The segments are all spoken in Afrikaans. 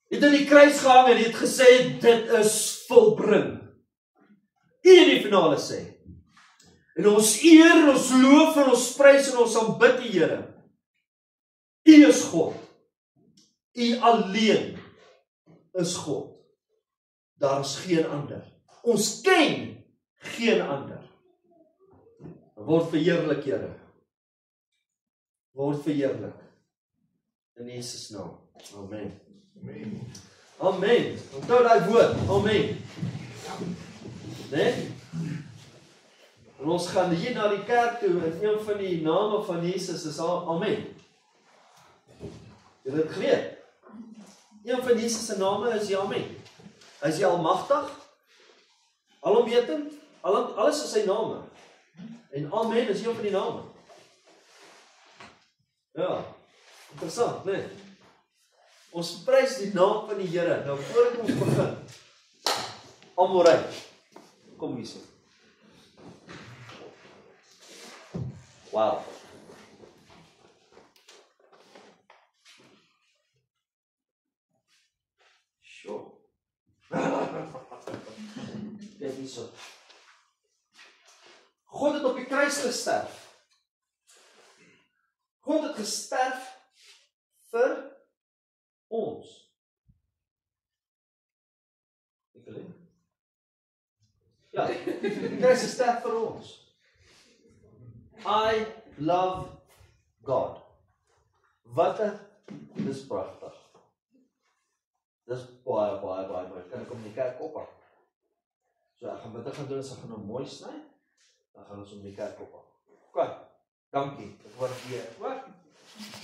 Het aan die kruis gehang en het gesê, dit is volbring. U in die finale sê. En ons eer, ons loof en ons prys en ons aanbid die Here. U is God. U alleen is God. Daar is geen ander. Ons ken geen ander. Word verheerlik, Here. Word verheerlik. In Jesus naam. Amen. Amen. Amen. Onthou daai woord. Amen. Nee? En ons gaan hier na die kerk toe en een van die name van Jesus is Amen. Jy het dit geweet? Een van Jesus se name is Amen. Hy is die almagtig, alomwetend, alles is sy name. En Amen is een van die name. Ja, interessant, nee? Ons prys die naam van die Here. Nou voordat ons begin. Amorei. Kom hier so. Wow. Sure. Dit is so. God het op die kruis gesterf. God het gesterf vir ons. Ja, die kruis gesterf vir ons. I love God. Wat dis pragtig. Dis baie. Kan ek om die kerk ophang? So, ek gaan wat ek gaan doen is ek gaan hom mooi sny. Dan gaan ons om die kerk ophang. OK, dankie. Ek waardeer. Wat?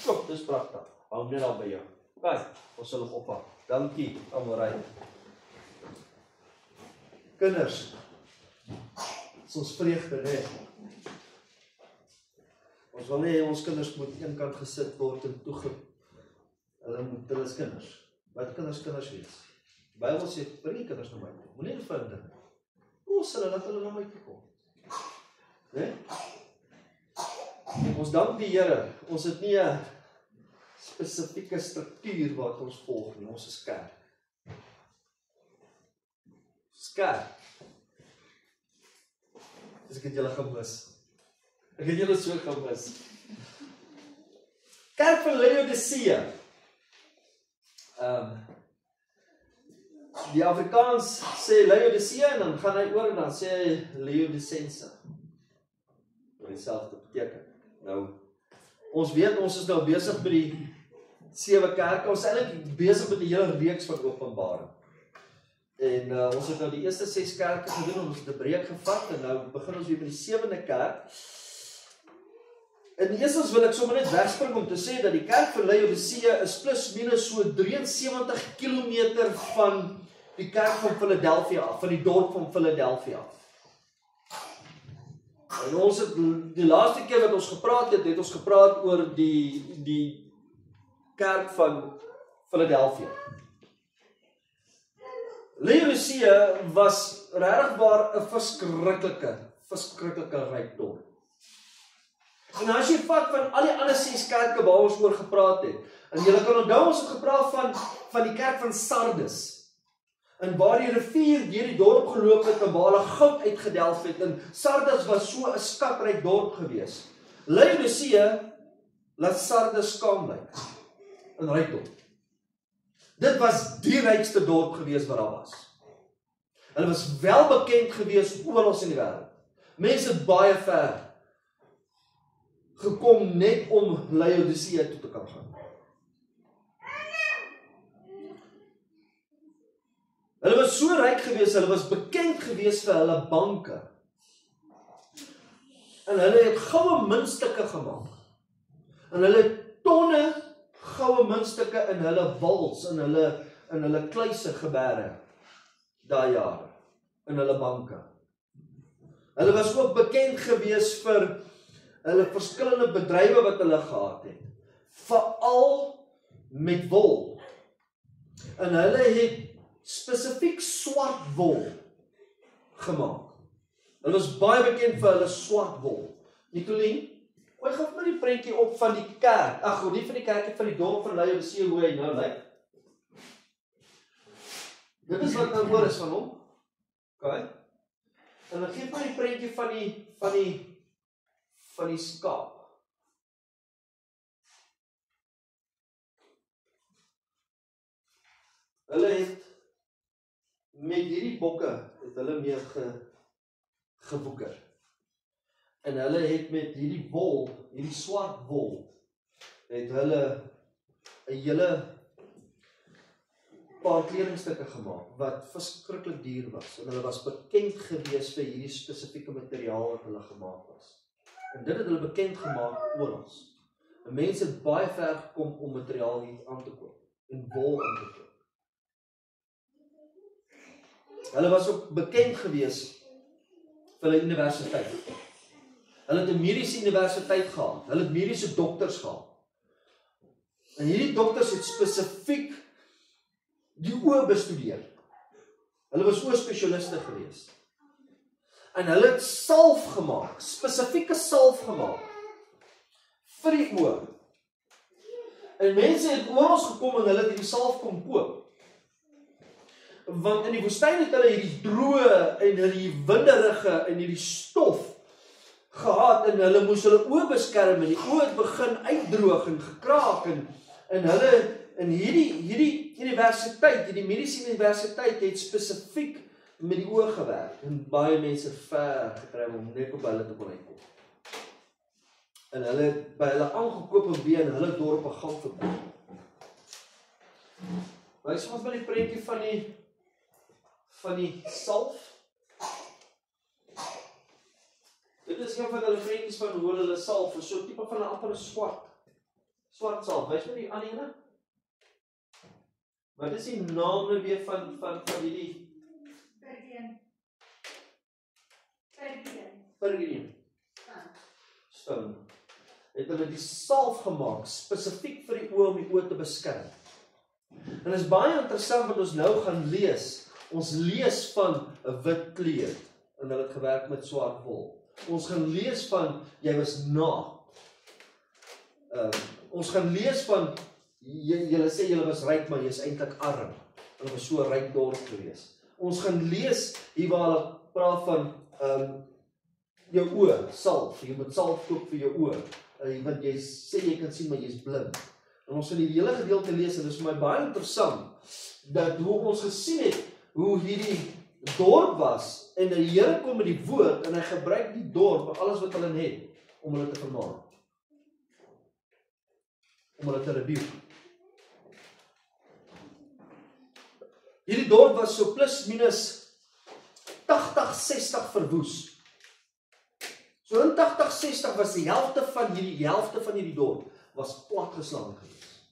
Kom, dis pragtig. Hou net al by jou. OK, ons sal hom ophang. Dankie, Amorei. Kinders, is ons vreugde, né? Ons wil nie ons kinders moet eenkant gesit word en hulle is kinders. Wat kinders wees? Die Bybel sê, bring die kinders na my toe. Moenie hulle vind. Ons sal laat hulle na my toe kom. Né? Ons dank die Here. Ons het nie 'n spesifieke struktuur wat ons volg nie. Ons is kerk. Kerk. Dus ek het julle gemis. Ek het julle so gemis. Kerk van Laodicea. Die Afrikaans sê Laodicea en dan gaan hy oor en dan sê hy Laodicense. Wat dieselfde beteken. Nou, ons weet, ons is nou besig met die 7 kerke. Ons is eintlik besig met die hele reeks van Openbaring. En ons het nou die eerste 6 kerke gedoen, ons het 'n breek gevat en nou begin ons weer by die 7de kerk. En eerstens wil ek sommer net wegspring om te sê dat die kerk van Laodicea is plus minus so 73 kilometer van die kerk van Philadelphia af, van die dorp van Philadelphia. En ons het die laaste keer wat ons gepraat het ons gepraat oor die kerk van Philadelphia. Laodicea was regtig waar 'n verskriklike ryk dorp. En as jy vat van al die ander 6 kerke waar ons oor gepraat het, en julle kan onthou ons het gepraat van die kerk van Sardes, en waar die rivier deur die dorp geloop het en waar hulle goud uitgedelf het, en Sardes was so 'n skatryk dorp gewees. Laodicea laat Sardes skaam lyk, in rykdom. Dit was die rykste dorp gewees wat daar was. Hulle was wel bekend gewees oral in die wêreld. Mense het baie ver gekom net om Laodicea toe te kan gaan. Hulle was so ryk gewees, hulle was bekend gewees vir hulle banke. En hulle het goue muntstukke gemaak. En hulle het tonne goue muntstukke in hulle wals, in hulle kluise geberg daai jare, in hulle banke. Hulle was ook bekend gewees vir hulle verskillende bedrywe wat hulle gehad het, veral met wol. En hulle het spesifiek swart wol gemaak. Hulle was baie bekend vir hulle swart wol. Nicolien, gooi gou vir my die prentjie op van die kerk. Ag, nie van die kerk, van die dorp van Laodicea hoe hy nou lyk. Dit is wat nou oor is van hom. Okay? En dan gee my die prentjie van die skaap. Hulle het met hierdie bokke het hulle mee gewoeker. En hulle het met hierdie wol, hierdie swart wol, het hulle 'n hele paar kledingstukke gemaak wat verskriklik duur was. En hulle was bekend gewees vir hierdie spesifieke materiaal wat hulle gemaak was. En dit het hulle bekend gemaak oral. En mense het baie ver gekom om materiaal hier aan te koop en wol aan te koop. Hulle was ook bekend gewees vir hulle universiteit. Hulle het 'n mediese universiteit gehad. Hulle het mediese dokters gehad. En hierdie dokters het spesifiek die oë bestudeer. Hulle was oogspesialiste gewees. En hulle het salf gemaak, spesifieke salf gemaak vir die oë. En mense het oral gekom en hulle het hierdie salf kom koop. Want in die woestyn het hulle hierdie droë en hierdie winderige en hierdie stof gehad en hulle moes hulle oë beskerm en die oë het begin uitdroog en gekraak en hulle in hierdie universiteit, hierdie mediese universiteit het spesifiek met die oë gewerk en baie mense ver gekry om net op hulle te kon uitkom. En hulle het by hulle aangekoop en weer in hulle dorpe gaan verkoop. Wys ons maar die prentjie van die salf. Dit is een van hulle prentjies van hoe hulle salf is, so tipe van 'n amper swart salf. Wys my die ander ene. Wat is die naam nou weer van hierdie? Pergeen. Stone. Het hulle die salf gemaak, spesifiek vir die oë om die oë te beskerm. En dit is baie interessant wat ons nou gaan lees. Ons lees van 'n wit kleed en hulle het gewerk met swart wol. Ons gaan lees van jy was naak. Ons gaan lees van julle sê julle was ryk, maar jy is eintlik arm. Hulle was so 'n ryk dorp gewees. Ons gaan lees hier waar hulle praat van jou oë, salf. Jy moet salf koop vir jou oë. Want jy sê jy kan sien, maar jy's blind. En ons gaan die hele gedeelte lees en dit is vir my baie interessant dat hoe ons gesien het hoe hierdie dorp was en die Here kom met die woord en hy gebruik die dorp en alles wat hulle het om hulle te vermaan. Om hulle te rebuke. Hierdie dorp was so plus minus 80-60 verwoes. So in 80-60 was die helfte van hierdie dorp was platgeslaan gewees.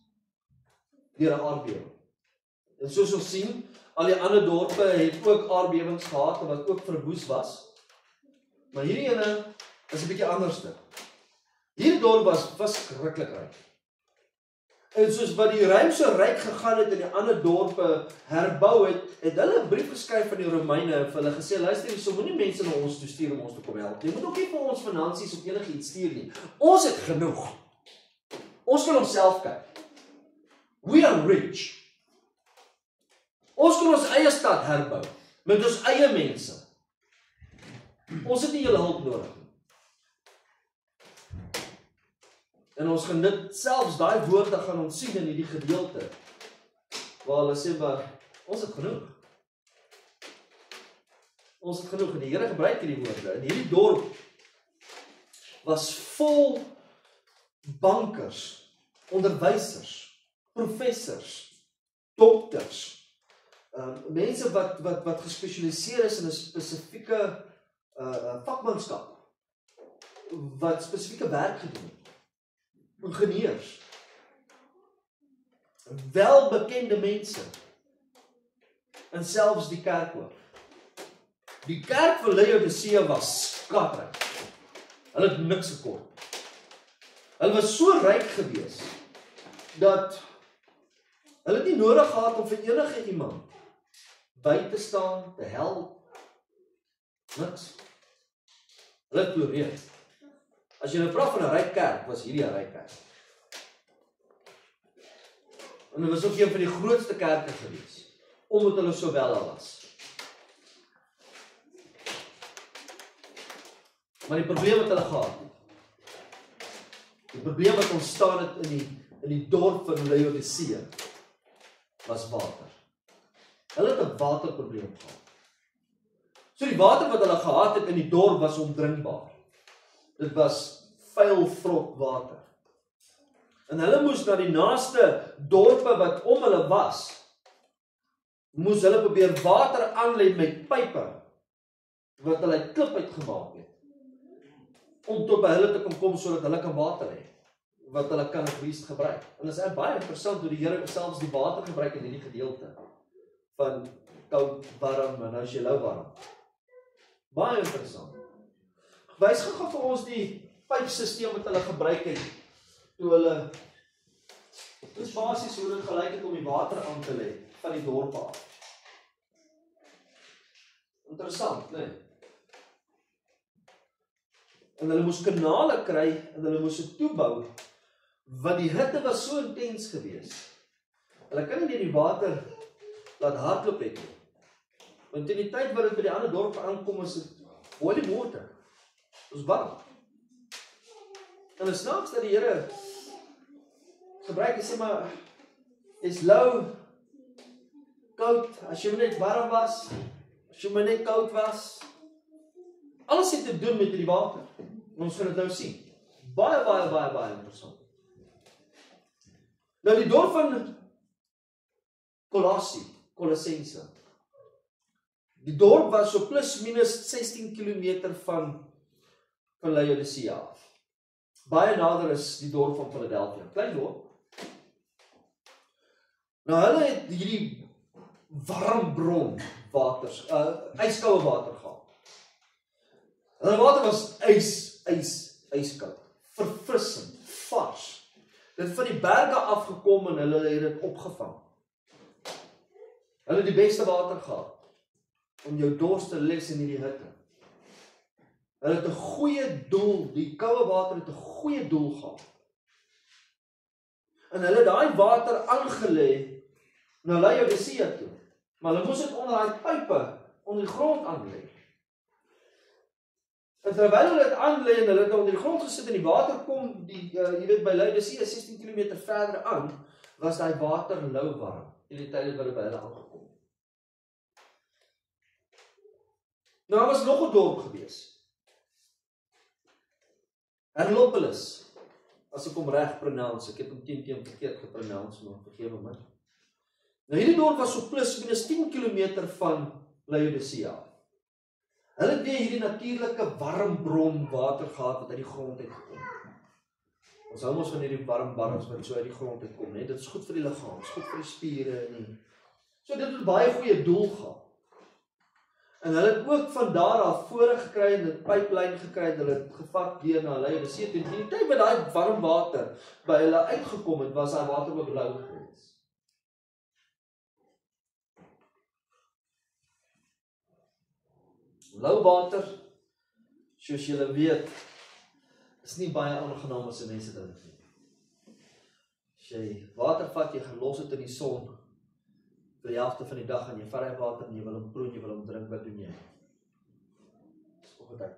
Deur 'n aardbewing. En soos ons sien, al die ander dorpe het ook aardbewings gehad en wat ook verwoes was. Maar hierdie ene is 'n bietjie anderste. Hierdie dorp was verskriklik ryk. En soos wat die Rome so ryk gegaan het en die ander dorpe herbou het hulle 'n brief geskryf aan die Romeine en vir hulle gesê, luister, so moenie mense na ons toe stuur om ons te kom help. Jy moet ook nie vir ons finansies of enigiets stuur nie. Ons het genoeg. Ons kan onsself kyk. We are rich. Ons kan ons eie stad herbou met ons eie mense. Ons het nie julle hulp nodig nie. En ons gaan dit selfs daai woorde gaan ons sien in hierdie gedeelte waar hulle sê maar ons het genoeg. Ons het genoeg en die Here gebruik hierdie woorde. En hierdie dorp was vol bankers, onderwysers, professors, dokters. Mense wat gespesialiseer is in 'n spesifieke vakmanskap, wat spesifieke werk gedoen het. Ingenieurs, welbekende mense, en selfs die kerk ook. Die kerk van Laodicea was skatryk. Hulle het niks gekort. Hulle was so ryk gewees, dat hulle nie nodig gehad om vir enige iemand by te staan, te help, niks. Hulle het floreer. As jy nou praat van 'n ryk kerk, was hierdie 'n ryk kerk. En dit was ook een van die grootste kerke gewees. omdat hulle so wel was. Maar die probleem wat hulle gehad het, die probleem wat ontstaan het in die dorp van Laodicea, was water. Hulle het 'n waterprobleem gehad. So die water wat hulle gehad het in die dorp was ondrinkbaar. Dit was vuil, vrot water. En hulle moes na die naaste dorpe wat om hulle was, moes hulle probeer water aanlei met pype, wat hulle uit klip uitgemaak het, om tot by hulle te kom sodat hulle kan water hê, wat hulle kan gebruik. En dit is baie interessant hoe die Here selfs die water gebruik in hierdie gedeelte, van koud, warm, en nou is jy lauwarm. Baie interessant. Wys gou vir ons die pypsisteem wat hulle gebruik het, toe hulle, dit is basies hoe dit gelyk het om die water aan te lê, van die dorp af. Interessant, né? En hulle moes kanale kry, en hulle moes dit toebou, want die hitte was so intens gewees. Hulle kan nie die water laat hardloop het nie. Want in die tyd wat dit by die ander dorp aankom, is dit boiling water. Dit is warm. En dit snaaks dat die Here gebruik, hy sê maar, is lou, koud, as jy net warm was, as jy net koud was, alles het te doen met die water. Ons gaan dit nou sien. Baie interessant. Nou die dorp van Kolossense. Die dorp was so plus minus 16 kilometer van Laodicea af. Baie nader is die dorp van Philadelphia. Klein dorp. Nou hulle het hierdie warm bron waters, ijskoue water gehad. Hulle water was ijskoud, verfrissend, vars. Dit het van die berge afgekom en hulle het dit opgevang. Hulle het die beste water gehad om jou dors te les in hierdie hitte. Hulle het 'n goeie doel, die koue water het 'n goeie doel gehad. En hulle het daai water aangelê na Laodicea toe. Maar hulle moes dit onder daai pype onder die grond aanlê. En terwyl hulle dit aanlê en hulle het onder die grond gesit en die water kom, jy weet by Laodicea 16 km verder aan, was daai water lauwarm in die tyd wat dit by hulle aangekom het. Nou, daar was nog 'n dorp gewees. Herlopolis, as ek hom reg pronounce, ek het hom teen verkeerd gepronounce, maar vergewe my. Nou hierdie dorp was so plus minus 10 km van Laodicea. Hulle het weer hierdie natuurlike warm bron water gehad wat uit die grond uitgekom. Ons hou ons van hierdie warm barms wat so uit die grond uitkom, né? Dit is goed vir die liggaam, dit is goed vir die spiere en so dit het baie goeie doel gehad. En hulle het ook van daar af voorig gekry en 'n pyplyn gekry, hulle het gevat deur na Laodicea toe. In die tyd wat daai warm water by hulle uitgekom het, was daai water ook blou gewees. Blou water, soos julle weet, is nie baie aangenaam as mense dink nie. As jy water vat, jy gaan los dit in die son vir die helfte van die dag en jy vat die water en jy wil hom proe, jy wil hom drink, wat doen jy? Dis ongedink.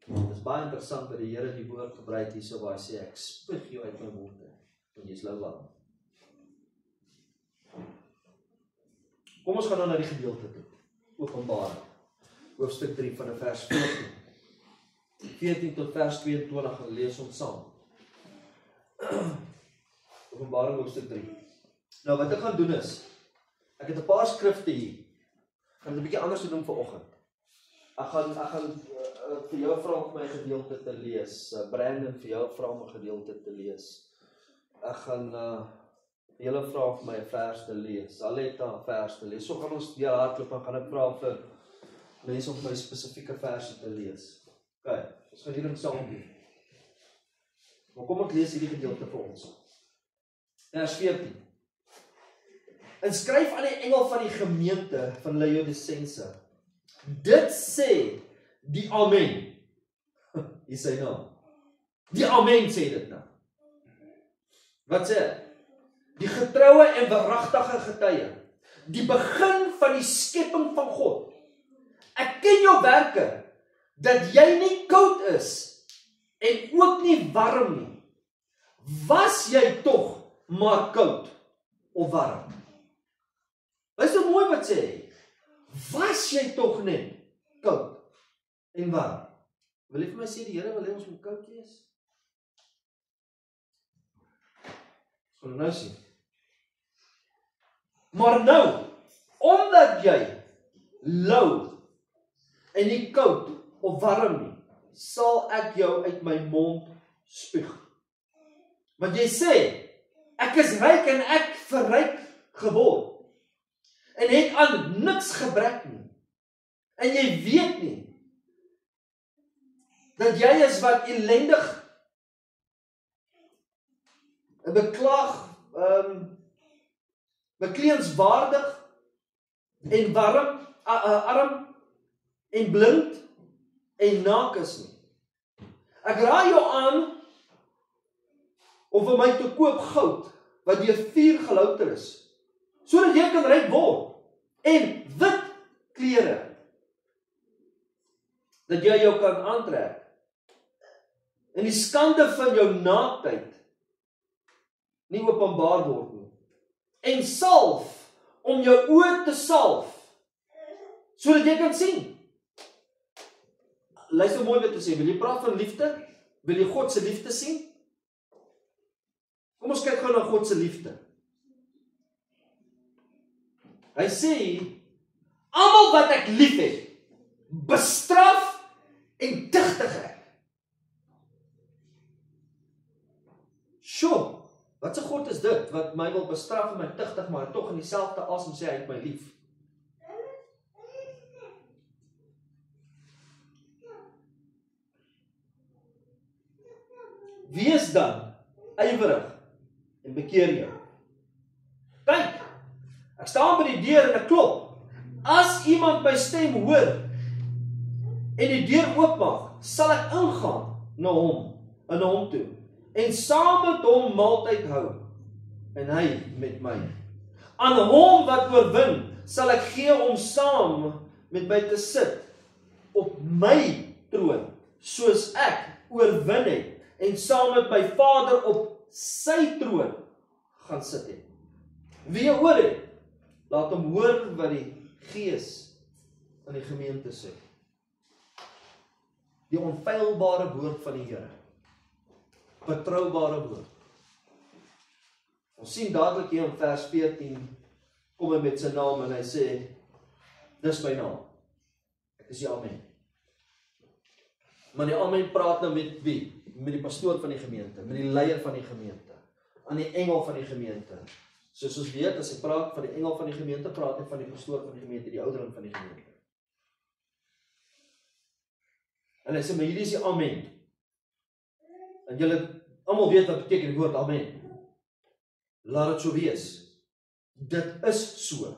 Dit is baie interessant dat die Here die woord gebruik hierso waar hy sê ek spig jou uit my mond uit, want jy is lauwarm. Kom ons gaan nou na die gedeelte toe. Openbaring. Hoofstuk 3 van vers 14 tot vers 22 gaan lees ons saam. Openbaring hoofstuk 3. Nou wat ek gaan doen is, ek het 'n paar skrifte hier. Ek gaan dit 'n bietjie anders doen vanoggend. Ek gaan vir jou vra om my gedeelte te lees. Brandon vir jou vra om 'n gedeelte te lees. Ek gaan julle vra om my 'n vers te lees. Aletta 'n vers te lees. So gaan ons deur hardloop en gaan ek vra vir mense om my spesifieke verse te lees. OK, ons gaan hierdie saam doen. Maar kom ek lees hierdie gedeelte vir ons. Vers 14. En skryf aan die engel van die gemeente van Laodicea. Dit sê die Amen. Hier sê nou. Die Amen sê dit nou. Wat sê? Die getroue en waaragtige getuie. die begin van die skepping van God. Ek ken jou werke, dat jy nie koud is, en ook nie warm nie. Was jy tog maar koud, of warm? Is dit mooi wat sê? Was jy tog net koud, en warm? Wil jy vir my sê, die Here wil hê ons moet koud wees? Ons gaan nou sien. Maar nou, omdat jy lou en nie koud of warm nie, sal ek jou uit my mond spuug. Want jy sê, ek is ryk en ek verryk geword, en het aan niks gebrek nie, en jy weet nie, dat jy is wat ellendig, en beklaag, bekleenswaardig, en warm, arm, en blind, en naak is nie. Ek raai jou aan, om vir my te koop goud, wat deur vuur gelouter is, sodat jy kan ryk word, en wit klere, dat jy jou kan aantrek, en die skande van jou naaktheid, nie openbaar word nie, en salf, om jou oë te salf, sodat jy kan sien. Luister mooi wat te sê, wil jy praat van liefde? Wil jy God se liefde sien? Kom ons kyk gou na God se liefde. Hy sê, almal wat ek lief het, bestraf en tigtig ek. Sjoe, wat se God is dit, wat my wil bestraf en my tigtig, maar tog in dieselfde asem sê hy het my lief. Wees dan ywerig en bekeer jou. Kyk, ek staan by die deur en ek klop. As iemand my stem hoor en die deur oopmaak, sal ek ingaan na hom toe en saam met hom maaltyd hou en hy met my. Aan hom wat oorwin, sal ek gee om saam met my te sit op my troon, soos ek oorwin het en saam met my Vader op sy troon gaan sit het. Wie oor het, laat hom hoor wat die Gees in die gemeente sê. Die onfeilbare woord van die Here. Betroubare woord. Ons sien dadelik hier in vers 14, kom hy met sy naam en hy sê, dis my naam. Ek is die Amen. Maar die Amen praat nou met wie? Met die pastoor van die gemeente, met die leier van die gemeente, aan die engel van die gemeente. Soos ons weet, as hy praat van die engel van die gemeente, praat hy van die pastoor van die gemeente, die ouderling van die gemeente. En hy sê, maar hierdie is die Amen. En julle almal weet wat beteken die woord Amen. Laat dit so wees. Dit is so.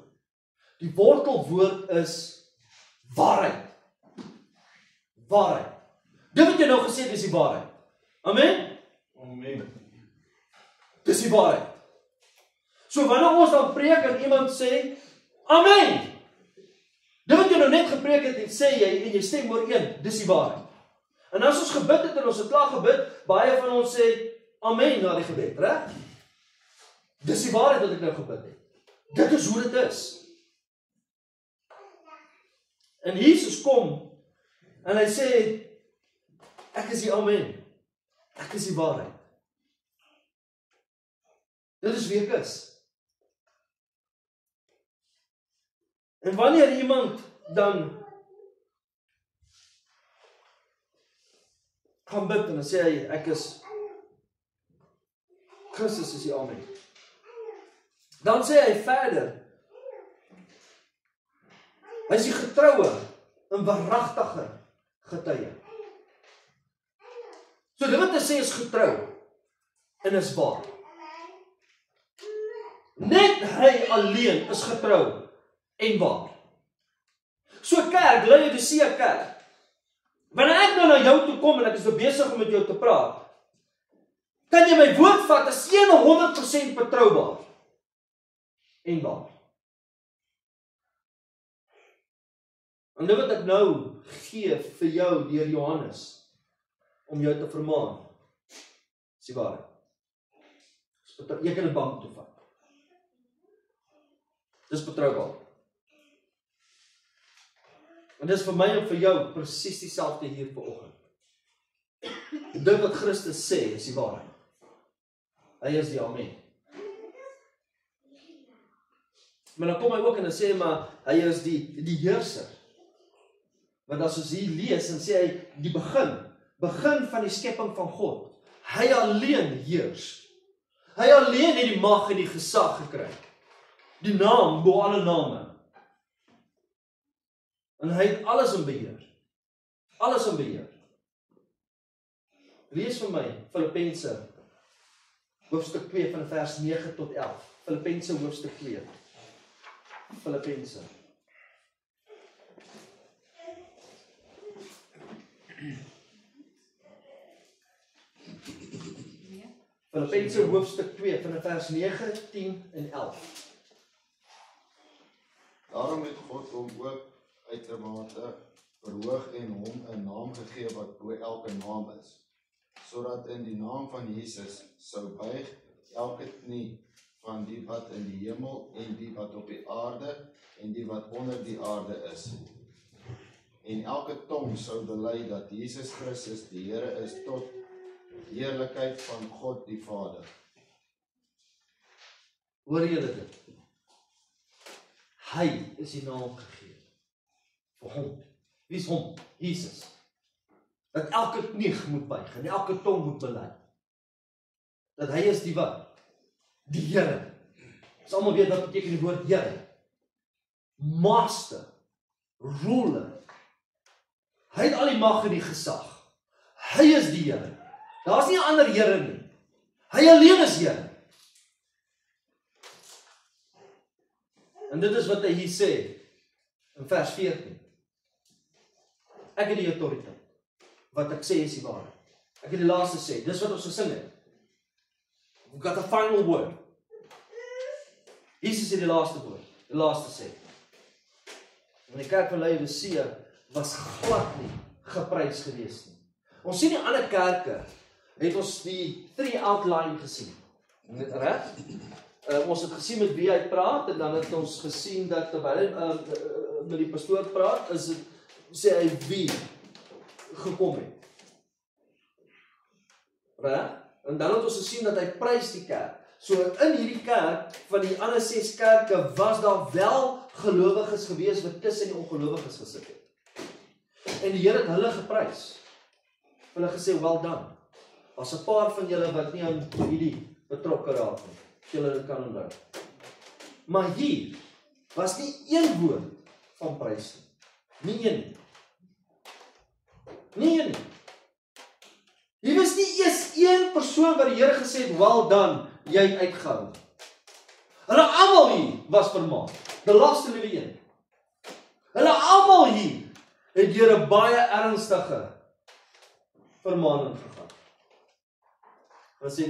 Die wortelwoord is waarheid. Waarheid. Dit wat jy nou gesê het, is die waarheid. Amen? Amen. Dis die waarheid. So wanneer ons dan preek en iemand sê, Amen. Dit wat jy nou net gepreek het en sê jy, en jy stem ooreen, dis die waarheid. En as ons gebid het en ons het klaar gebid, baie van ons sê, Amen na die gebed, reg? Dis die waarheid wat ek nou gebid het. Dit is hoe dit is. En Jesus kom, en hy sê, ek is die Amen. Ek is die waarheid. Dit is wie ek is. En wanneer iemand dan gaan bid en dan sê hy, ek is Christus is die Amen. Dan sê hy verder, hy is die getroue en waaragtige getuie. So dit wat hy sê is getrou en is waar. Net hy alleen is getrou en waar. So kerk, Laodicea kerk, wanneer ek nou na jou toe kom en ek is so besig om met jou te praat, kan jy my woord vat as 100% betroubaar en waar. En dit wat ek nou gee vir jou deur Johannes, om jou te vermaan, is die waarheid. Jy kan 'n bank toe vat. Dis betroubaar. En dis vir my en vir jou presies dieselfde hier vanoggend. Dit wat Christus sê, is die waarheid. Hy is die Amen. Maar dan kom hy ook en dan sê hy, maar hy is die heerser. Want as ons hier lees, en sê hy, die begin van die skepping van God. Hy alleen heers. Hy alleen het die mag en die gesag gekry. Die naam bo alle name. En hy het alles in beheer. Alles in beheer. Lees vir my Filippense hoofstuk 2 van vers 9 tot 11. Filippense hoofstuk 2. Filippense. Filippense hoofstuk 2 van vers 9, 10 en 11. Daarom het God hom ook uitermate verhoog en hom 'n naam gegee wat bo elke naam is, sodat in die naam van Jesus sou buig elke knie van die wat in die hemel en die wat op die aarde en die wat onder die aarde is. En elke tong sou bely dat Jesus Christus die Here is tot heerlikheid van God die Vader. Hoor julle dit? Hy is die naam gegee. Vir hom. Wie is hom? Jesus. Dat elke knie moet buig en elke tong moet bely. Dat hy is die wat? Die Here. Ons almal weet wat beteken die woord Here. Master. Ruler. Hy het al die mag en die gesag. Hy is die Here. Daar's nie 'n ander Here nie. Hy alleen is Here. En dit is wat hy hier sê in vers 14. Ek het die autoriteit. Wat ek sê is die waarheid. Ek het die laaste sê. Dis wat ons gesing het. We've got a final word. Jesus het die laaste woord. Die laaste sê. En die kerk van Laodicea was glad nie geprys gewees nie. Ons sien die ander kerke het ons die 3 outline gesien. Net reg? Ons het gesien met wie hy praat en dan het ons gesien dat terwyl hy met die pastoor praat, is dit sê hy wie gekom het. Reg? En dan het ons gesien dat hy prys die kerk. So in hierdie kerk van die ander 6 kerke was daar wel gelowiges gewees wat tussen die ongelowiges gesit het. En die Here het hulle geprys. Hulle gesê, well done. As 'n paar van julle wat nie aan hierdie betrokke raak nie. Julle dit kan onthou. Maar hier was nie een woord van prys nie. Nie een. Nie een. Hier was nie eers een persoon wat die Here gesê het, well done, jy het uitgehou. Hulle almal hier was vermaan. The last and the end. Hulle almal hier het deur 'n baie ernstige vermaaning gegaan. Hulle sê,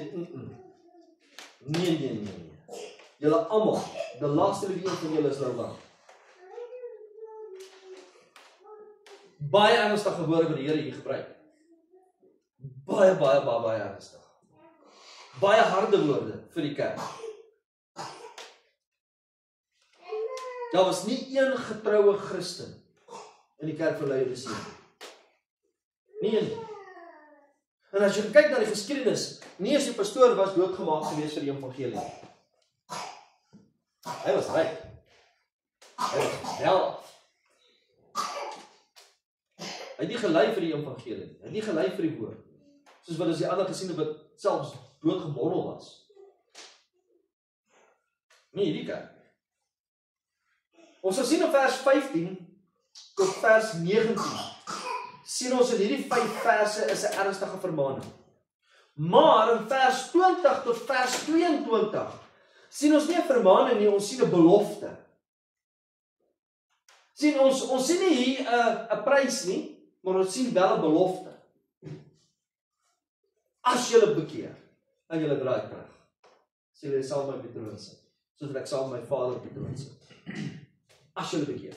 nee. Julle almal, the last and the end van julle is nou lang. Baie ernstige woorde wat die Here hier gebruik. Baie ernstig. Baie harde woorde vir die kerk. Daar was nie een getroue Christen in die kerk van Laodicea. Nie een. En as jy kyk na die geskiedenis, nie eens die pastoor was doodgemaak gewees vir die evangelie. Hy was ryk. Hy was wel. Hy het nie gelei vir die evangelie. Hy het nie gelei vir die woord. Soos wat ons die ander gesien het wat selfs doodgeborrel was. Nie hierdie kerk. Ons sal sien in vers 15 tot vers 19. Sien ons in hierdie 5 verse is 'n ernstige vermaaning. Maar in vers 20 tot vers 22 sien ons nie 'n vermaaning nie, ons sien 'n belofte. Sien ons sien nie hier 'n prys nie, maar ons sien wel 'n belofte. As julle bekeer en julle draai terug, sê julle saam met my op die troon sit, soos ek saam met my Vader op die troon sit. As julle bekeer.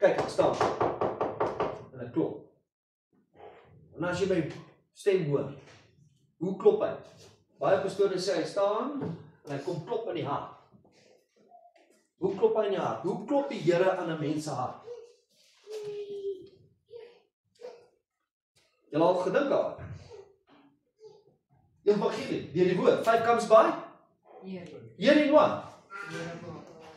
Kyk, ek staan. En ek klop. En as jy my stem hoor, hoe klop hy? Baie pastore sê hy staan en hy kom klop in die hart. Hoe klop hy in die hart? Hoe klop die Here aan 'n mens se hart? Jy al gedink daar? Evangelie, deur die woord. 5 comes by? Hearing what?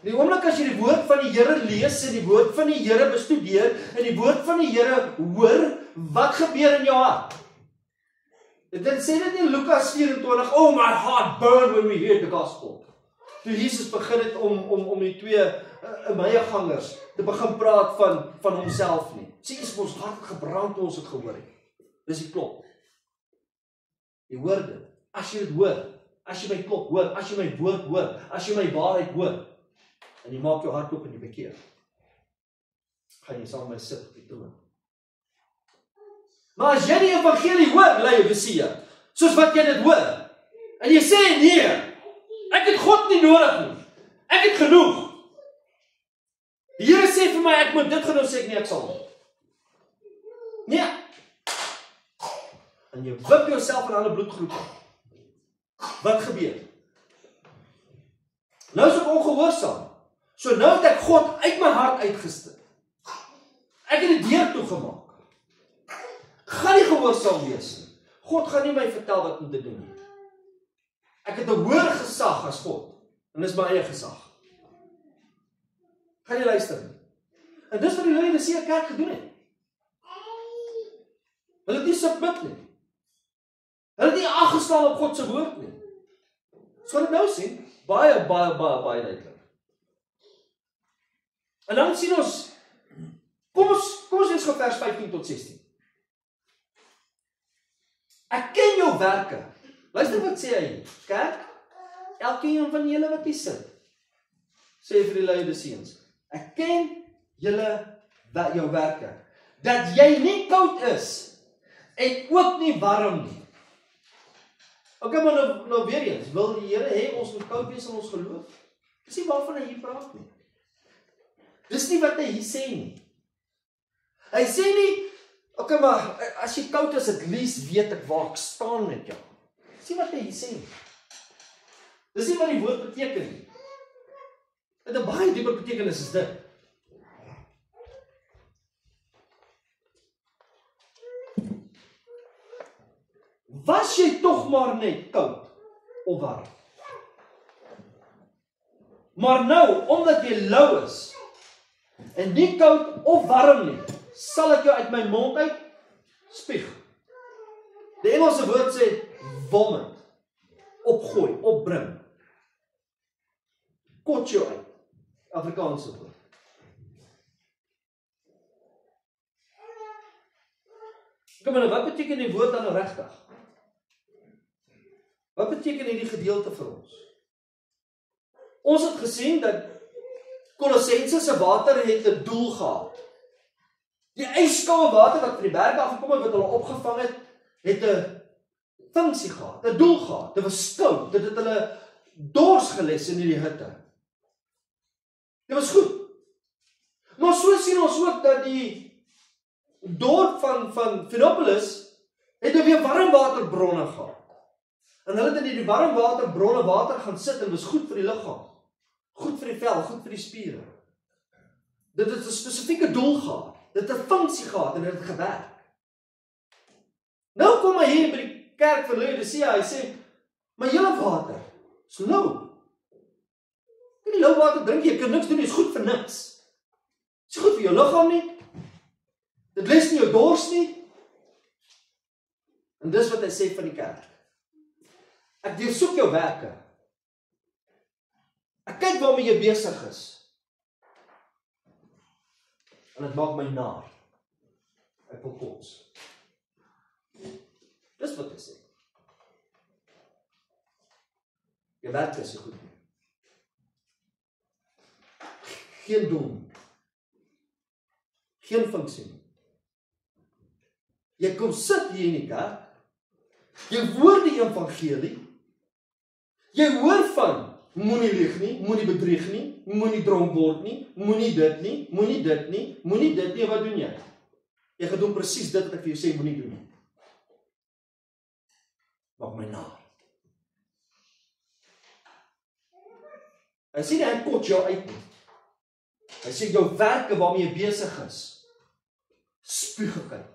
Die oomblik as jy die woord van die Here lees en die woord van die Here bestudeer en die woord van die Here hoor, wat gebeur in jou hart? Dit sê dit in Lukas 24, oh my heart burned when we heard the gospel. Toe Jesus begin het om die twee Emmausgangers te begin praat van homself nie. Sê is ons hart gebrand toe ons het gehoor het. Dis die klop. Die woorde. As jy dit hoor, as jy my klop hoor, as jy my woord hoor, as jy my waarheid hoor, en jy maak jou hart oop en jy bekeer, gaan jy saam met my sit op die troon. Maar as jy die evangelie hoor, Laodicea, soos wat jy dit hoor, en jy sê nee, ek het God nie nodig nie, ek het genoeg. Die Here sê vir my, ek moet dit genoeg, sê ek nie, ek sal nie. Nee. En jy wip jouself in alle bloedgroepe. Wat gebeur? Nou is ek ongehoorsaam. So nou het ek God uit my hart uitgestip. Ek het die deur toegemaak. Gaan nie gehoorsaam wees nie. God gaan nie my vertel wat om te doen nie. Ek het 'n hoër gesag as God. En dis my eie gesag. Gaan jy luister nie. En dis wat die Laodicea kerk gedoen het. Hulle het nie submit nie. Hulle het nie aggestaan op God se woord nie. So dit nou sien, baie duidelik. En dan sien ons, kom ons lees gou vers 15 tot 16. Ek ken jou werke. Luister wat sê hy, kerk, elkeen van julle wat hier sit, sê vir die Laodiceërs, ek ken jou werke, dat jy nie koud is, en ook nie warm nie. Okay, maar nou weer eens, wil die Here hê ons moet koud wees in ons geloof? Dis nie waarvan hy hier praat nie. Dis nie wat hy hier sê nie. Hy sê nie, okay, maar as jy koud is, at least weet ek waar ek staan met jou. Dis nie wat hy hier sê nie. Dis nie wat die woord beteken nie. Dit 'n baie dieper betekenis is dit. Was jy tog maar net koud of warm? Maar nou, omdat jy lou is, en nie koud of warm nie, sal ek jou uit my mond uit spieg. Die Engelse woord sê vomit, opgooi, opbring. Kot jou uit, Afrikaanse woord. Kom maar, wat beteken die woord dan regtig? Wat beteken hierdie gedeelte vir ons? Ons het gesien dat Kolossense se water het 'n doel gehad. Die ijskoue water wat van die berge afgekom het, wat hulle opgevang het, het 'n funksie gehad, 'n doel gehad. Dit was koud, dit het hulle dors geles in hierdie hitte. Dit was goed. Maar so sien ons ook dat die dorp van Philippolis het weer warmwaterbronne gehad. En hulle het in die warmwaterbronne water gaan sit en was goed vir die liggaam. Goed vir die vel, goed vir die spiere. Dit het 'n spesifieke doel gehad. Dit het 'n funksie gehad en dit het gewerk. Nou kom hy hier by die kerk van Laodicea, hy sê, maar julle water is lou. Die lou water drink jy kan niks doen, dit is goed vir niks. Dit is goed vir jou liggaam nie. Dit les nie jou dors nie. En dis wat hy sê van die kerk. Ek deursoek jou werke. Ek kyk waarmee jy besig is. En dit maak my naar. Ek wil kots. Dis wat hy sê. Jou werke is so goed nie. Geen doel. Geen funksie nie. Jy kom sit hier in die kerk. Jy hoor die evangelie. Jy hoor van moenie lieg nie, moenie bedrieg nie, moenie dronk word nie, moenie dit nie, moenie dit nie, moenie dit nie, wat doen jy? Jy gaan doen presies dit wat ek vir jou sê, moenie doen nie. Maak my na. Hy sê nie, hy kot jou uit nie. Hy sê jou werke waarmee jy besig is, spuug uit.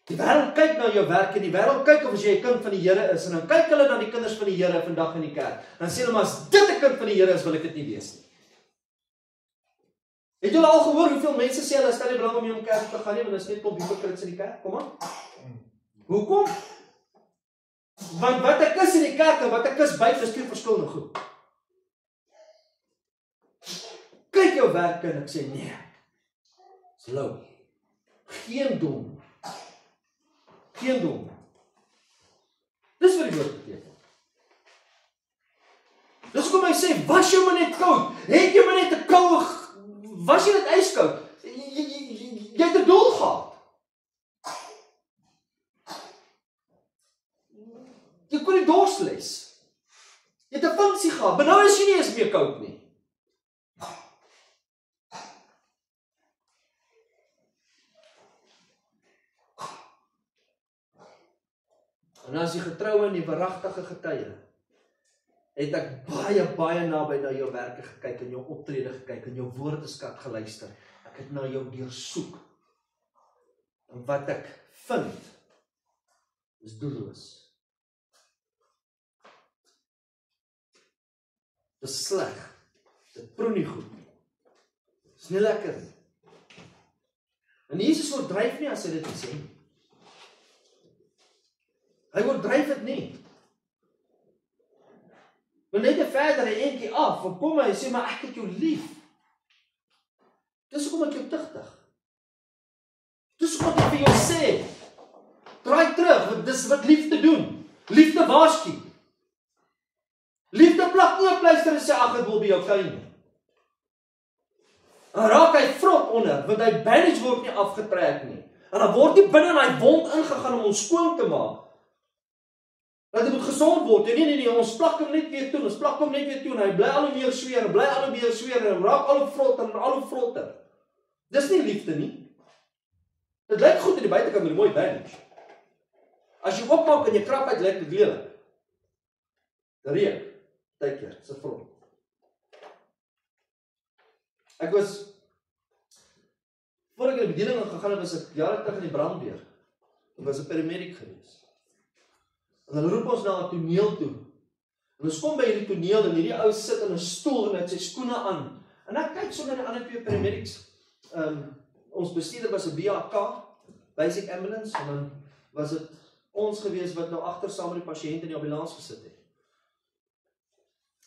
Die wêreld kyk na jou werk en die wêreld kyk of as jy 'n kind van die Here is en dan kyk hulle na die kinders van die Here vandag in die kerk. Dan sê hulle maar as dit 'n kind van die Here is, wil ek dit nie wees nie. Het julle al gehoor hoeveel mense sê hulle stel nie belang om nie om kerk te gaan nie, want daar is net klomp hypocrites in die kerk? Kom aan. Hoekom? Want wat ek is in die kerk en wat ek is buite is twee verskillende goed. Kyk jou werk en ek sê nee. Dis lou. Geen dom. Geen dom. Dis wat die woord beteken. Dis hoekom hy sê, was jy maar net koud? Het jy maar net 'n koue, was jy net ijskoud? Jy het 'n doel gehad. Jy kon nie dors les. Jy het 'n funksie gehad, maar nou is jy nie eens meer koud nie. En as jy getroue en die waaragtige getuie, het ek baie naby na jou werke gekyk en jou optrede gekyk en jou woordeskat geluister. Ek het na jou deursoek. En wat ek vind is doelloos. Dis sleg. Dit proe nie goed nie. Dis nie lekker nie. En Jesus oordryf nie as hy dit sê nie. Hy oordryf dit nie. Maar net 'n verdere eentjie af, en kom hy sê, maar ek het jou lief. Dis hoekom ek jou tugtig. Dis hoekom ek vir jou sê, draai terug, want dis wat liefde doen. Liefde waarsku. Liefde plak nie op pleister en sê, ag, ek wil by jou kuier nie. En raak hy vrot onder, want hy bandage word nie afgetrek nie. En dan word nie binne in hy wond ingegaan om ons skoon te maak. Dat hy moet gesond word. Nee, ons plak hom net weer toe, ons plak hom net weer toe, en hy bly al hoe meer sweer, en bly al hoe meer sweer, en raak al hoe vrotter, en al hoe vrotter. Dis nie liefde nie. Dit lyk goed in die buitekant met 'n mooi bandage. As jy opmaak en jy krap uit, lyk dit lelik. Reuk, tydkeer, se vrot. Ek was, voor ek in die bediening gegaan het, was ek jare terug in die brandweer. Ek was 'n paramedic gewees. En dan roep ons na 'n toneel toe. En ons kom by hierdie toneel en hierdie ou sit in 'n stoel en het sy skoene aan. En ek kyk so na die ander twee paramedics. Ons bestuurder was 'n BAK, Basic Ambulance, en dan was dit ons gewees wat nou agter saam met die pasiënt in die ambulans gesit het.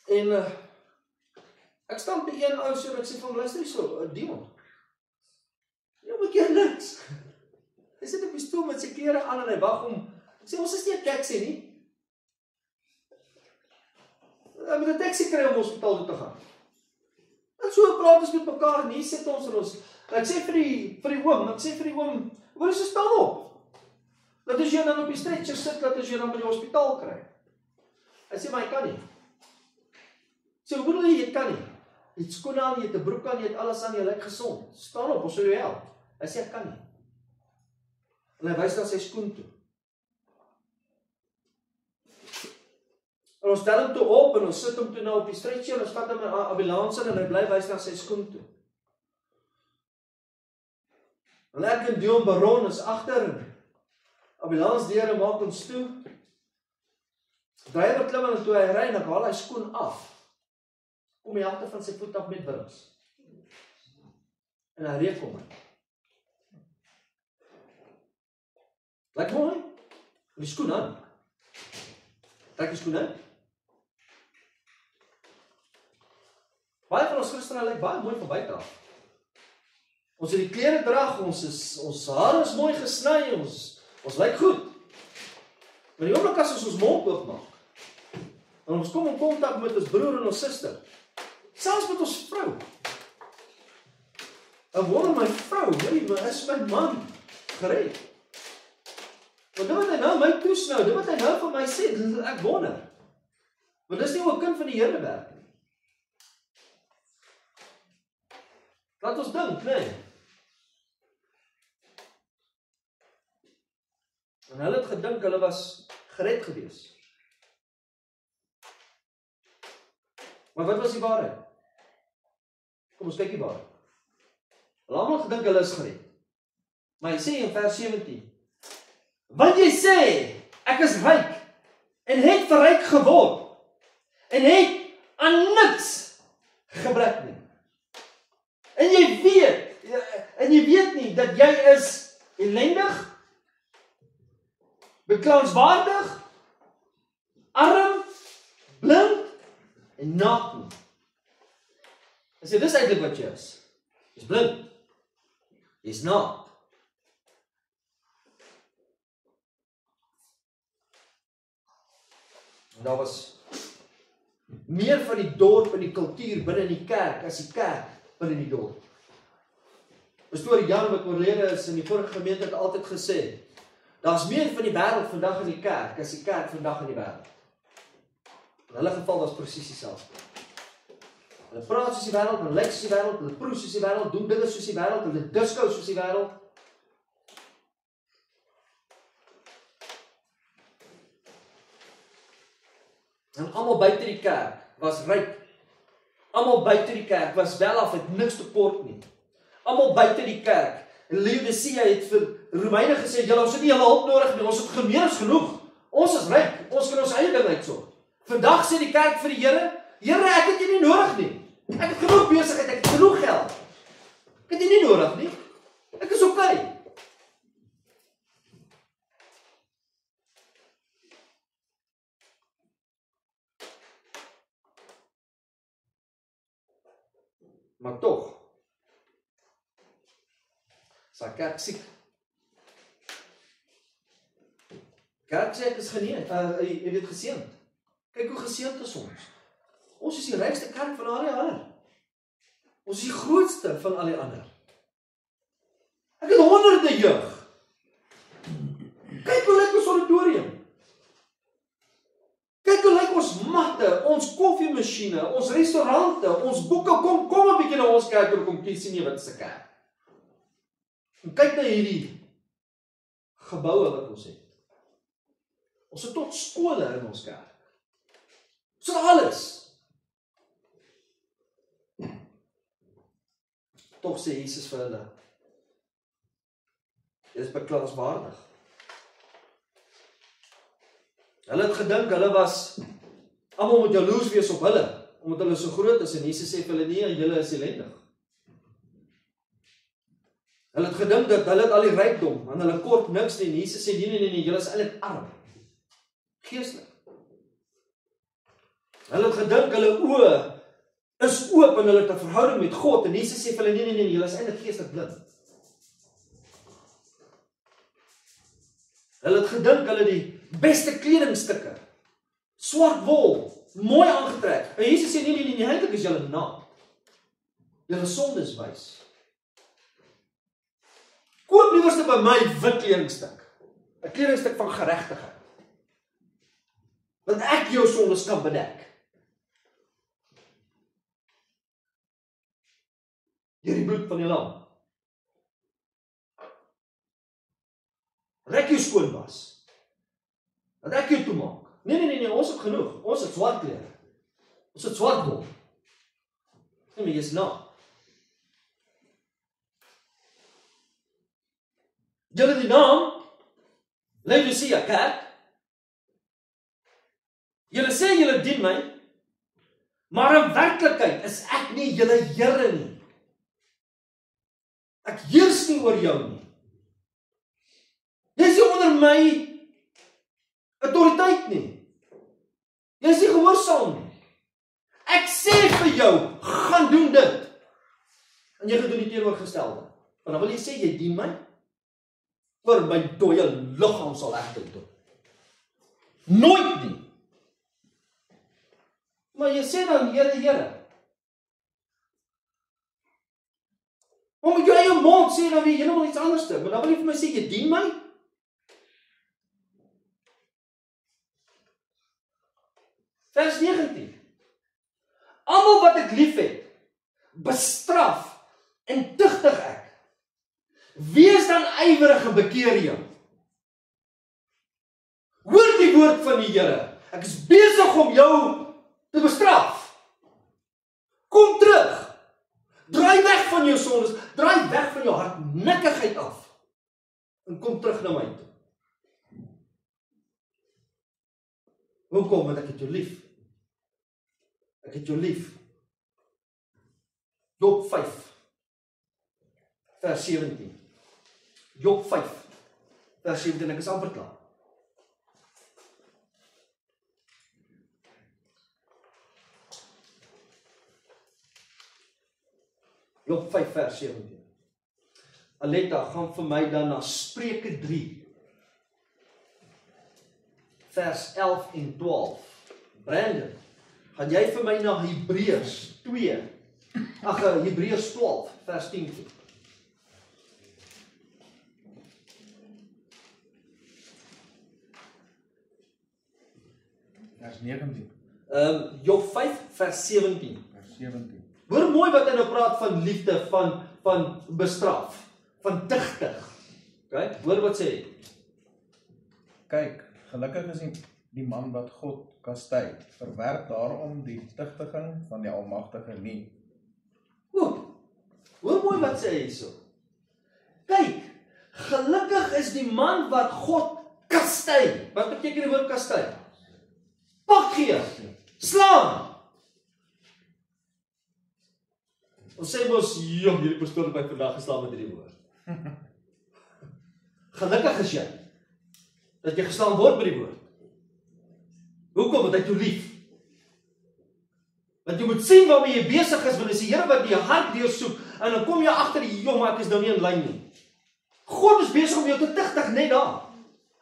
En ek staan by een ou so en ek sê van luister hierso, Dion. Jy moet keer niks. Hy sit op die stoel met sy klere aan en hy wag om. Ek sê ons is nie 'n taxi nie. Ek moet 'n taxi kry om hospitaal toe te gaan. En so praat ons met mekaar en hier sit ons en ons. Ek sê vir die oom, hoor is staan op. Dat as jy dan op die stretcher sit, dat as jy dan by die hospitaal kry. Hy sê maar hy kan nie. Ek sê hoe bedoel jy kan nie? Jy het skoene aan, jy het 'n broek aan, jy het alles aan, jy lyk gesond. Staan op, ons sal jou help. Hy sê ek kan nie. En hy wys na sy skoen toe. En ons stel hom toe op en ons sit hom toe nou op die stretcher en ons vat hom in 'n ambulans en hy bly wys na sy skoen toe. En ek en Dion Baron is agter. Ambulansdeure maak ons toe. Drywer klim en toe hy ry en haal hy skoen af. Kom die helfte van sy voet af met wurms. En hy reek hom. Lyk mooi. En die skoen aan. Trek die skoen aan. Baie van ons Christene lyk baie mooi van buite af. Ons het die klere drag, ons hare is mooi gesny, ons lyk goed. Maar die oomblik as ons mond oopmaak, en ons kom in kontak met ons broer en ons suster, selfs met ons vrou. En wonder my vrou, maar is my man gered? Want dit wat hy nou my toesnou, dit wat hy nou van my sê, ek wonder. Want dis nie hoe 'n kind van die Here werk nie. Laat ons dink, nee. En hulle het gedink hulle was gered gewees. Maar wat was die waarheid? Kom ons kyk die waarheid. Hulle almal gedink hulle is gered. Maar hy sê in vers 17, want jy sê, ek is ryk, en het verryk geword, en het aan niks gebrek nie. En jy weet nie, dat jy is ellendig, beklaanswaardig, arm, blind, en naak nie. Hy sê, dis eintlik wat jy is. Jy is blind. Jy is naak. En daar was meer van die dorp en die kultuur binne in die kerk as die kerk binne in die dorp. Pastoor Jan wat oorlede is in die vorige gemeente het altyd gesê, daar's meer van die wêreld vandag in die kerk as die kerk vandag in die wêreld. In hulle geval was presies dieselfde. Hulle praat soos die wêreld, hulle lyk soos die wêreld, hulle proe soos die wêreld, doen dinge soos die wêreld, hulle disco soos die wêreld. En almal buite die kerk was ryk. Almal buite die kerk was welaf, het niks tekort nie. Almal buite die kerk. Laodicea het vir Romeine gesê, julle ons het nie julle hulp nodig nie, ons het gemeens genoeg. Ons is ryk, ons kan ons eie ding uitsorg. Vandag sê die kerk vir die Here, Here, ek het U nie nodig nie. Ek het genoeg besigheid, ek het genoeg geld. Ek het U nie nodig nie. Ek is okay. Maar tog, is haar kerk siek. Kerk sê ek is jy weet geseënd. Kyk hoe geseënd is ons. Ons is die rykste kerk van al die ander. Ons is die grootste van al die ander. Ek het honderde jeug. Kyk hoe lyk ons auditorium. Kyk hoe lyk ons matte, ons koffiemasjiene, ons restaurante, ons boeke, kom 'n bietjie na ons kerk en kom kies sien jy wat is 'n kerk. En kyk na hierdie geboue wat ons het. Ons het tot skole in ons kerk. Ons het alles. Tog sê Jesus vir hulle, jy is beklaanswaardig. Hulle het gedink, hulle was, almal moet jaloers wees op hulle, omdat hulle so groot is, en Jesus sê vir hulle, nee, julle is ellendig. Hulle het gedink dat hulle het al die rykdom, en hulle kort niks nie, en Jesus sê, nee, julle is eintlik arm. Geestelik. Hulle het gedink, hulle oë is oop, en hulle het 'n verhouding met God, en Jesus sê vir hulle, nee, julle is eintlik geestelik blind. Hulle het gedink, hulle die beste kledingstukke, swart wol, mooi aangetrek. En Jesus sê, nee, eintlik is julle naak. Julle sonde is wys. Koop liewerste by my wit kledingstuk. 'n Kledingstuk van geregtigheid. Want ek jou sondes kan bedek. Deur die bloed van die lam. Dat ek jou skoon was. Dat ek jou toemaak. Nee, ons het genoeg. Ons het swart klere. Ons het swart wol. Nee, maar jy's naak. Julle die naam, Laodicea kerk. Julle sê julle dien my, maar in werklikheid is ek nie julle Here nie. Ek heers nie oor jou nie. Jy is nie onder my autoriteit nie. Jy is nie gehoorsaam nie. Ek sê vir jou, gaan doen dit. En jy gaan doen die teenoorgestelde. Want dan wil jy sê, jy dien my, vir my dooie liggaam sal ek dit doen. Nooit nie. Maar jy sê dan, Here. Maar met jou eie mond sê dan weer heeltemal iets anders te, maar dan wil jy vir my sê, jy dien my? Vers 19. Almal wat ek lief het, bestraf en tugtig ek. Wees dan ywerig en bekeer jou. Hoor die woord van die Here. Ek is besig om jou te bestraf. Kom terug. Draai weg van jou sondes, draai weg van jou hardnekkigheid af. En kom terug na my toe. Hoekom? Want ek het jou lief. Ek het jou lief. Job 5, vers 17. Job 5, vers 17, ek is amper klaar. Job 5, vers 17. Aletta, gaan vir my dan na Spreuke 3, vers 11 en 12. Brandon, gaan jy vir my na Hebreërs 2, Hebreërs 12, vers 10 toe. Vers 19. Job 5, vers 17. Vers 17. Hoor mooi wat hy nou praat van liefde, van bestraf, van tugtig. Okay? Hoor wat sê hy? Kyk, gelukkig is die man wat God kastei, verwerp daarom die tugtiging van die Almagtige nie. Hoor mooi wat sê hy hierso. Kyk, gelukkig is die man wat God kastei. Wat beteken die woord kastei? Pak gee, slaan. Ons sê mos, hierdie pastoor het my vandag geslaan met hierdie woord. Gelukkig is jy, dat jy geslaan word met die woord. Hoekom? Want hy het jou lief. Want jy moet sien waarmee jy besig is, want dis die Here wat die hart deursoek, en dan kom jy agter die maar ek is nou nie in lyn nie. God is besig om jou te tugtig net daar.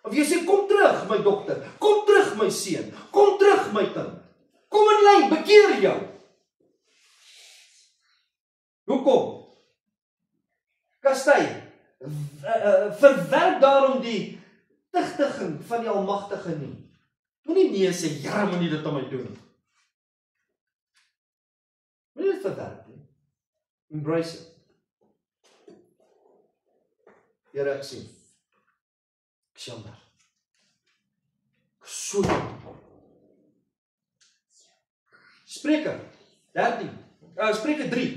Of jy sê, kom terug my dogter, kom terug my seun, kom terug my kind. Kom in lyn, bekeer jou. Hoekom? Kastei, verwerp daarom die tugtiging van die Almagtige nie. Moenie nee sê, Here, moenie dit aan my doen nie. Moenie dit verwerp nie. Embrace it. Here, ek sien. Ek is jammer. Ek is so jammer. Spreuke 13. Spreuke 3.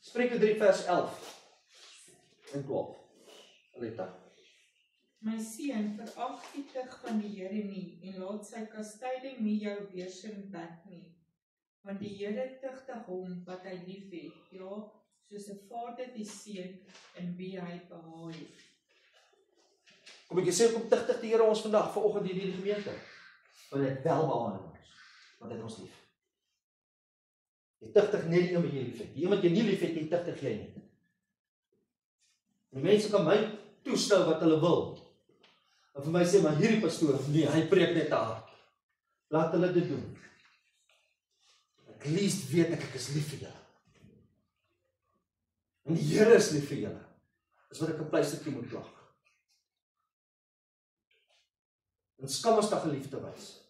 Spreuke 3 vers 11 en 12. Aletta. My seun, verag die tug van die Here nie, en laat sy kastyding nie jou weerstand nie. Want die Here tugtig hom wat hy liefhet, ja, soos 'n vader die seun in wie hy behaag het. Kom ek sê, kom tugtig die Here ons vandag, vanoggend hier in die gemeente. Want hy het wel behaag in ons, want hy het ons lief. Jy tugtig net die een wat jy lief het. Die een wat jy nie lief het, jy tugtig jy nie. Die mense kan my toesnou wat hulle wil. En vir my sê, maar hierdie pastoor, nee, hy preek net te hard. Laat hulle dit doen. At least weet ek is lief vir julle. En die Here is lief vir julle. Dis wat ek 'n pleistertjie moet plak. En skammersdag lief te wys.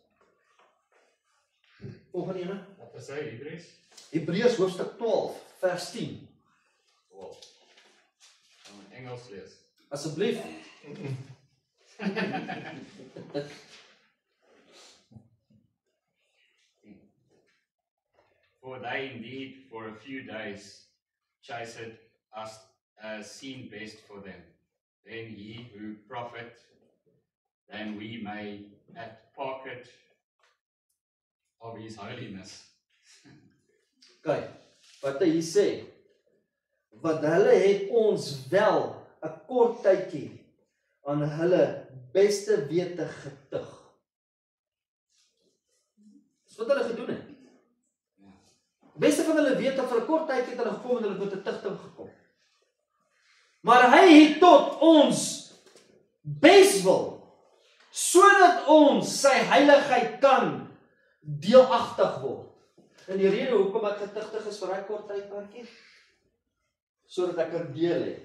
Volgende ene. Wat is hy, Hebreërs? Hebreërs hoofstuk 12, vers 10. Wow. Gaan in Engels lees. Asseblief. For they indeed for a few days chased us as seemed best for them. Then ye who profit, then we may at pocket of his holiness. Kyk, wat hy sê, wat hulle het ons wel 'n kort tydjie aan hulle beste wete getug. Dis wat hulle gedoen het. Beste van hulle wete vir 'n kort tydjie het hulle gekom en hulle het met 'n tugting gekom. Maar hy het tot ons beswil, sodat ons sy heiligheid kan deelagtig word. En die rede hoekom ek getugtig is vir daai kort tydperkie, sodat ek 'n deel het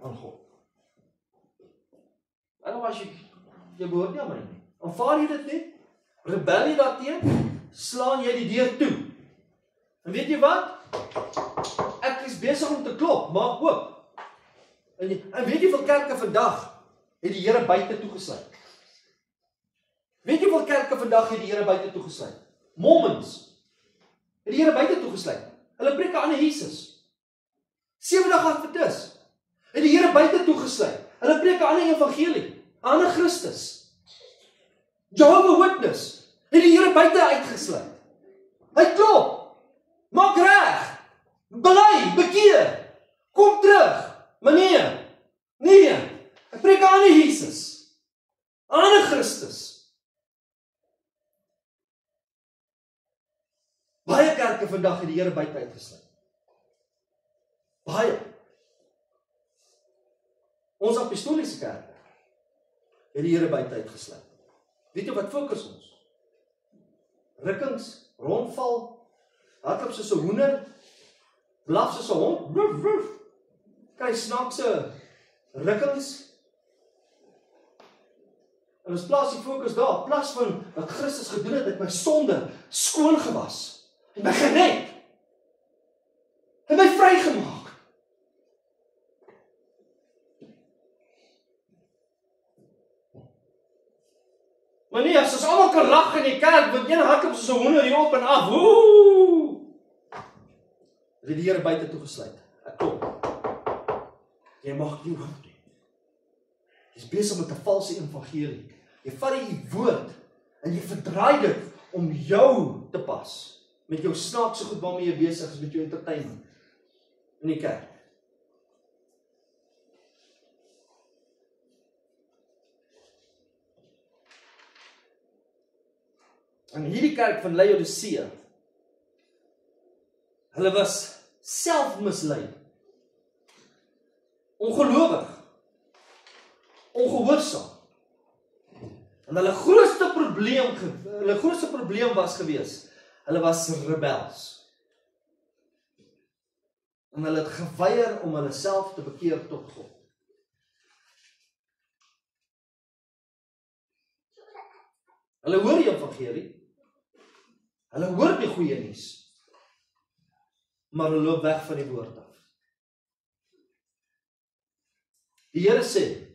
aan God. As jy behoort nie aan my nie. Aanvaar jy dit net? rebel jy daarteen, slaan jy die deur toe. En weet jy wat? Ek is besig om te klop, maak oop. En weet jy hoeveel kerke vandag het die Here buite toegesluit? Weet jy hoeveel kerke vandag het die Here buite toegesluit? Mormons het die Here buite toegesluit. Hulle preek aan Jesus. Sewendag Adventis het die Here buite toegesluit. Hulle preek aan die evangelie, aan Christus. Jehovah Witness het die Here buite uitgesluit. Hy klop, maak reg, bely, bekeer, kom terug. Maar nee, ek preek aan die Jesus, aan Christus. Baie kerke vandag het die Here buite uitgesluit. Baie. Ons apostoliese kerke het die Here buite uitgesluit. Weet jy wat fokus ons? Rukkings, rondval, hardloop soos 'n hoender, blaf soos 'n hond, woef, woef. Kry snaakse rukkings. En ons plaas die fokus daar, plaas van wat Christus gedoen het met my sonde, skoon gewas, en my gered, en my vrygemaak. Maar nee, as ons almal kan lag in die kerk, want een hardloop soos 'n hoender hier op en af, woe! Het die Here buite toegesluit. Ek klop. Jy mag nie hoop nie. Jy's besig met 'n valse evangelie. Jy vat die woord en jy verdraai dit om jou te pas. Met jou snaakse goed waarmee jy besig is, met jou entertainment in die kerk. En hierdie kerk van Laodicea, hulle was selfmislei, ongelowig, ongehoorsaam. En hulle grootste probleem was gewees, hulle was rebels. En hulle het geweier om hulle self te bekeer tot God. Hulle hoor die evangelie, hulle hoor die goeie nuus, maar hulle loop weg van die woord af. Die Here sê,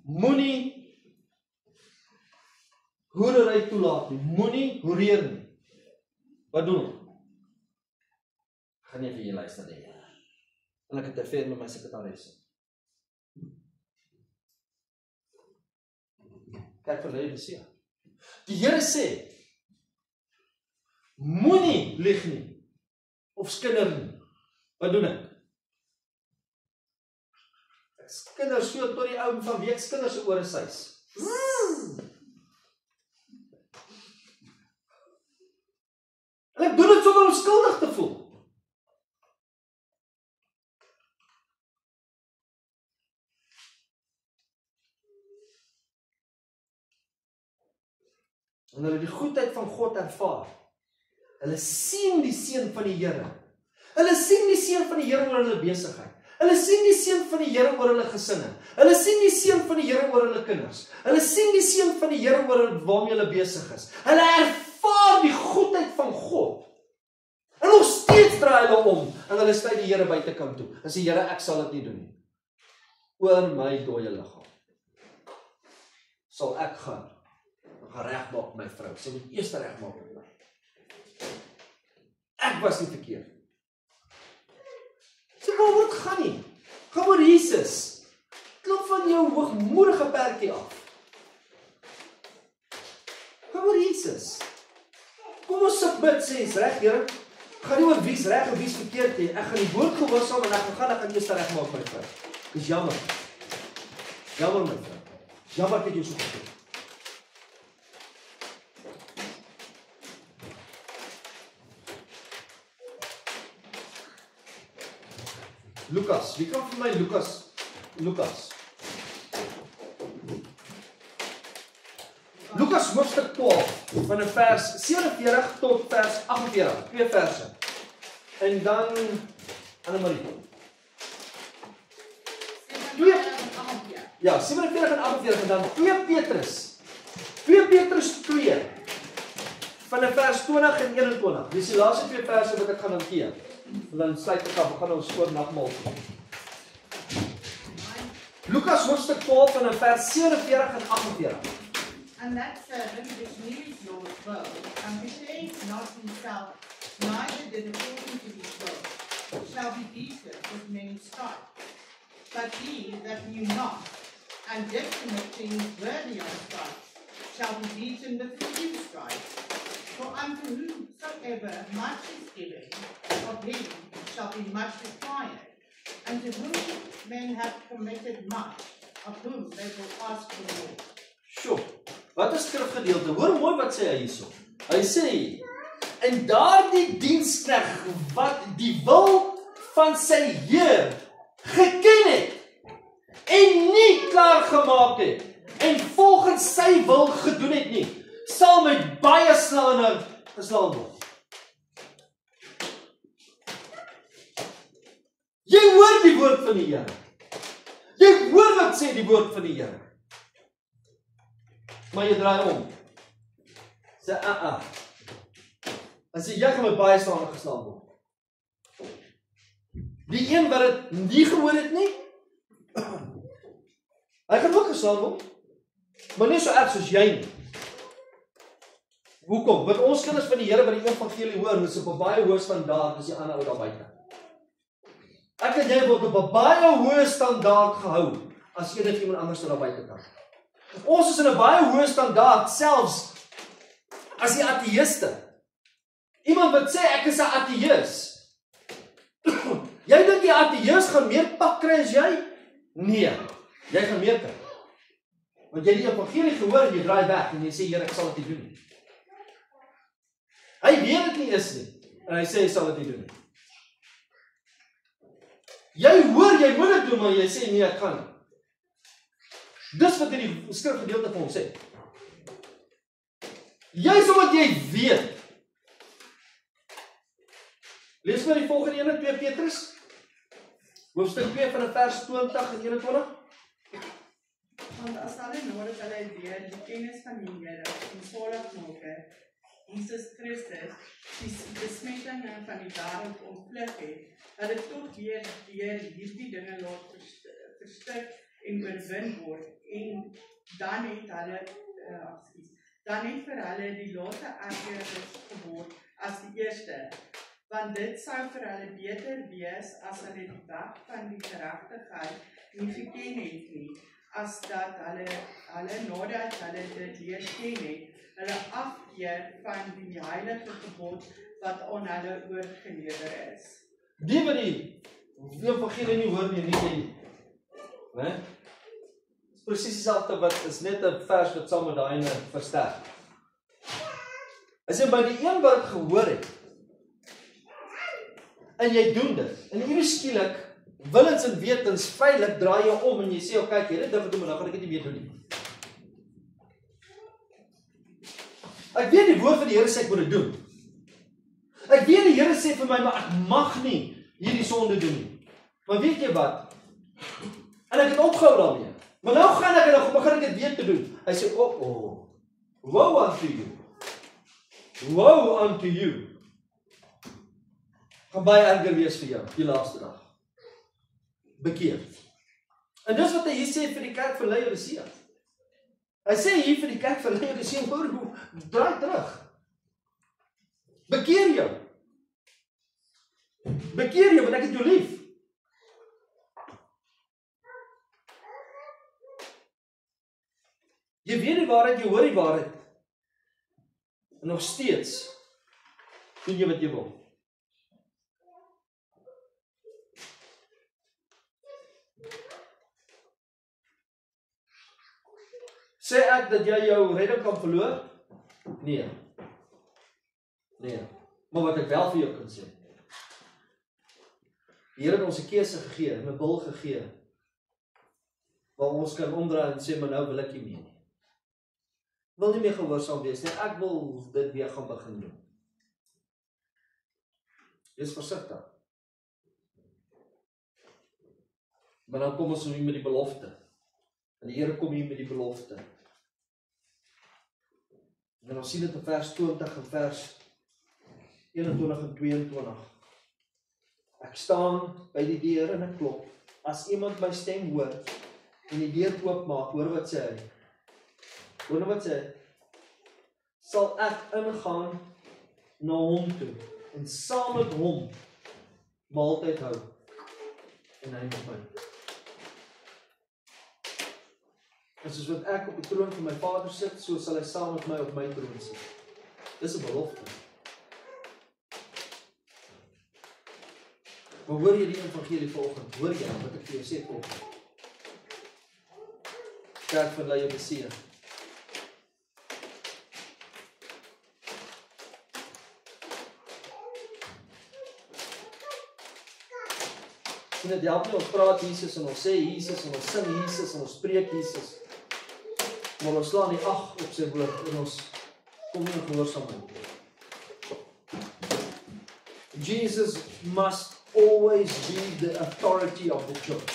moenie hoerery toelaat nie, moenie hoereer nie. Wat doen ek? Gaan nie vir jy luister nie. En ek het te ver met my sekretaresse. Kyk vir Laodicea. Die Here sê, moenie lieg nie, of skinder nie. Wat doen ek? Ek skinder so tot die ou van week skinder se ore suis. En ek doen dit sonder om skuldig te voel. En hulle die goedheid van God ervaar. Hulle sien die seën van die Here. Hulle sien die seën van die Here oor hulle besigheid. Hulle sien die seën van die Here oor hulle gesinne. Hulle sien die seën van die Here oor hulle kinders. Hulle sien die seën van die Here oor waarmee hulle besig is. Hulle ervaar die goedheid van God. En nog steeds draai hulle om en hulle stuur die Here buitekant toe. En sê, Here, ek sal dit nie doen nie. Oor my dooie liggaam sal ek gaan regmaak my vrou. Sy moet eers regmaak met my. Ek was nie verkeerd. Sê, waaroor dit gaan nie? Gaan oor Jesus. Klop van jou hoogmoedige perkie af. Gaan oor Jesus. Kom ons submit, sê, is reg, Here? Gaan nie oor wie's reg en wie's verkeerd nie. Ek gaan die woord gehoorsaam en ek gaan eers regmaak my vrou. Dis jammer. Jammer my vrou. Jammer ek het jou so gedoen. Lukas, wie kan vir my Lukas? Lukas hoofstuk 12 van vers 47 tot vers 48, 2 verse. En dan Annemarie. 47 en 48 en dan 2 Petrus 2 Petrus 2 van vers 20 en 21. Dis die laaste 2 verse wat ek gaan hanteer. Dan sluit ek af, ek gaan ons voor nagmaal. Lukas hoofstuk 12 van vers 47 en 48. And that servant which knew his Lord's will, and behaved not himself, neither did according to his will, shall be beaten with many stripes. But he that knew not, and did commit things worthy of stripes, shall be beaten with few stripes. For unto whomsoever much is given, of him shall be much required. And to whom men have committed much, of whom they will ask for more. Sjoe, wat is skrifgedeelte? Hoor mooi wat sê hy hierso. Hy sê, en daardie diensknegt wat die wil van sy Heer geken het, en nie klaar gemaak het, en volgens sy wil gedoen het nie, sal met baie slaande geslaan word. Jy hoor die woord van die Here. Jy hoor wat sê die woord van die Here. Maar jy draai om. Sê, en sê, jy gaan met baie slaande geslaan word. Die een wat het nie gehoor het nie, hy gaan ook geslaan word, maar nie so erg soos jy nie. Hoekom? Want ons kinders van die Here wat die evangelie hoor, is op 'n baie hoë standaard as die ander ou daar buite. Ek en jy word op 'n baie hoë standaard gehou as enigiemand anders daar buite kan. Ons is in 'n baie hoë standaard selfs as die ateïste. Iemand wat sê ek is 'n ateïs. Jy dink die ateïs gaan meer pak kry as jy? Nee, jy gaan meer kry. Want jy het die evangelie gehoor en jy draai weg en jy sê Here, ek sal dit nie doen nie. Hy weet dit nie is nie en hy sê hy sal dit nie doen nie. Jy hoor jy moet dit doen maar jy sê nee, ek gaan nie. Dis wat hierdie skrifgedeelte vir ons sê. Jy sê wat jy weet. Lees maar die volgende ene, 2 Petrus. Hoofstuk 2 van vers 20 en 21. Want as hulle nodig hulle deur die kennis van die Here en Saligmaker, Jesus Christus, die besmettinge van die wêreld ontvlug het, hulle tog deur hierdie dinge laat verstik en oorwin word, en dan het hulle, dan het vir hulle die laaste erger geword as die eerste, want dit sou vir hulle beter wees as hulle die weg van die geregtigheid nie geken het nie, as dat hulle nadat hulle dit leer ken het, hulle afkeer van die heilige gebod wat aan hulle oorgelewer is. Die wat die evangelie nie hoor nie, nie jy. Né? Dis presies dieselfde wat is net 'n vers wat saam met daai ene versterk. As jy by die een wat dit gehoor het en jy doen dit, en ewe skielik willens en wetens vrylik draai jy om en jy sê, "Kyk, jy het dit gedoen, maar dan gaan ek dit nie meer doen nie." Ek weet die woord van die Here sê ek moet dit doen. Ek weet die Here sê vir my, maar ek mag nie hierdie sonde doen nie. Maar weet jy wat? En ek het opgehou daarmee. Maar nou gaan ek en dan begin ek dit weer te doen. Hy sê, woe unto you. Woe unto you. Gaan baie erger wees vir jou, die laaste dag. Bekeer. En dis wat hy hier sê vir die kerk van Laodicea. Hy sê hier vir die kerk van Laodicea, hoor hoe, draai terug. Bekeer jou. Bekeer jou, want ek het jou lief. Jy weet die waarheid, jy hoor die waarheid. En nog steeds doen jy wat jy wil. Sê ek dat jy jou redding kan verloor? Nee. Nee. Maar wat ek wel vir jou kan sê. Die Here het ons 'n keuse gegee, 'n wil gegee. Waar ons kan omdraai en sê, maar nou wil ek nie meer nie. Wil nie meer gehoorsaam wees nie. Ek wil dit weer gaan begin doen. Wees versigtig. Maar dan kom ons hier met die belofte. En die Here kom hier met die belofte. En ons sien dit in vers 20 en vers 21 en 22. Ek staan by die deur en ek klop. As iemand my stem hoor en die deur oopmaak, hoor wat sê hy? Hoor wat sê hy? Sal ek ingaan na hom toe en saam met hom maaltyd hou en hy met my. En soos wat ek op die troon van my Vader sit, so sal hy saam met my op my troon sit. Dis 'n belofte. Maar hoor jy die evangelie vanoggend? Hoor jy wat ek vir jou sê vanoggend? Kerk van Laodicea. En dit help nie ons praat Jesus en ons sê Jesus en ons sing Jesus en ons spreek Jesus. Maar ons slaan nie ag op sy woord en ons kom nie in gehoorsaamheid. Jesus must always be the authority of the church.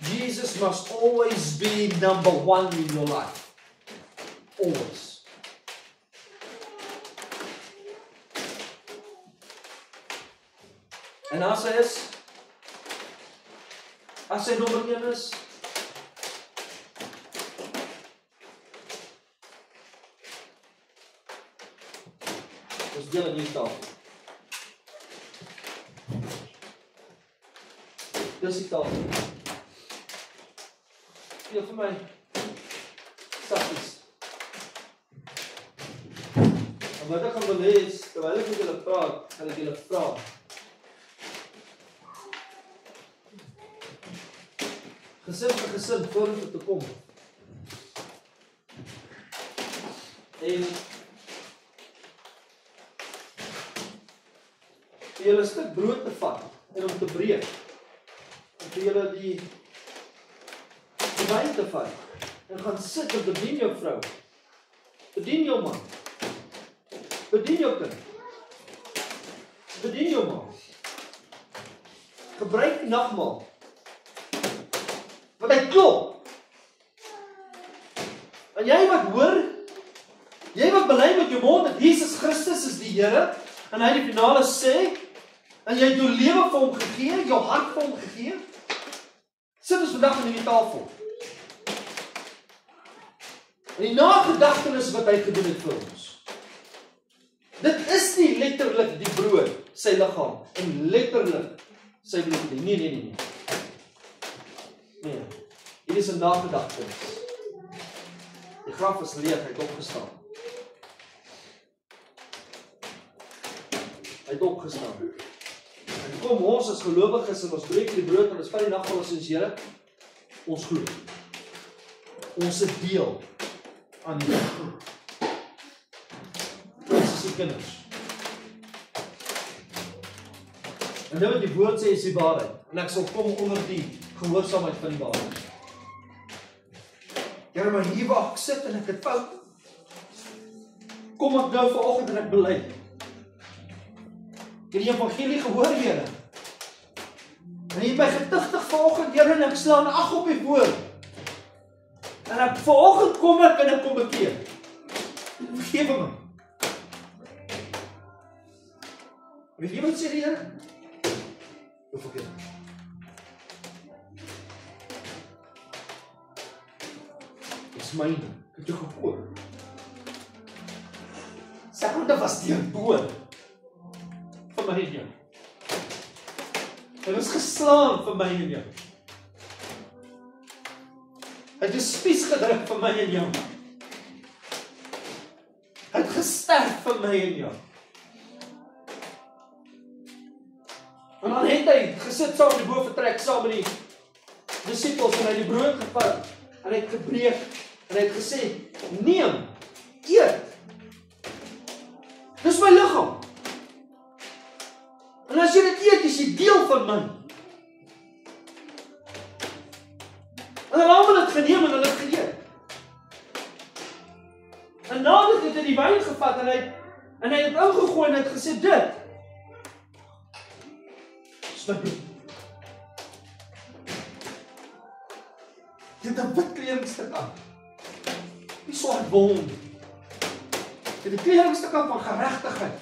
Jesus must always be number one in your life. Always. En as hy nommer 1 is, ons deel in die tafel. Dis die tafel. Speel vir my sakkies. En wat ek gaan wil hê is, terwyl ek met julle praat, gaan ek julle vra. Gesin vir gesin vorentoe te kom. En vir julle 'n stuk brood te vat en om te breek. En vir julle die wyn te vat en gaan sit en bedien jou vrou. Bedien jou man. Bedien jou kind. Bedien jou man. Gebruik die nagmaal. Want hy klop. En jy wat hoor, jy wat bely met jou mond dat Jesus Christus is die Here, en hy die finale sê, en jy het jou lewe vir hom gegee, jou hart vir hom gegee, sit ons vandag aan die tafel. En die nagedagtenis wat hy gedoen het vir ons. Dit is nie letterlik die brood, sy liggaam, en letterlik sy bloed nie. Nee. Nee, hier is 'n nagedagtenis. Die graf is leeg, hy het opgestaan. Hy het opgestaan. En kom ons as gelowiges en ons breek die brood en ons vat die nagmaal en ons sê, Here, ons glo. Ons is deel aan die groep. Ons is die kinders. En nou wat die woord sê is die waarheid. En ek sal kom onder die gehoorsaamheid van die waarheid. Here, maar hier waar ek sit en ek het fout. Kom ek nou vanoggend en ek bely. Ek het die evangelie gehoor, Here. En hier by getuigtig vanoggend, Here, en ek slaan ag op die woord. En ek vanoggend kom ek en ek kom bekeer. Vergewe my. Weet jy wat sê die Here? Hoe vergewe my. Myne, ek het jou gekoor. Sakramente was deurboor vir my en jou. Hy was geslaan vir my en jou. Hy het 'n spies gedruk vir my en jou. Hy het gesterf vir my en jou. En dan het hy gesit saam in die boventrek, saam met die disippels en hy het die brood gevat en hy het gebreek. En hy het gesê, neem, eet. Dis my liggaam. En as jy dit eet, is jy deel van my. En hulle almal het geneem en hulle het geëet. En nadat het hy die wyn gevat en hy het ingegooi en hy het gesê, dit is my bloed. Jy het 'n wit kledingstuk aan. Nie swart wol nie. Jy het 'n kledingstuk aan van geregtigheid.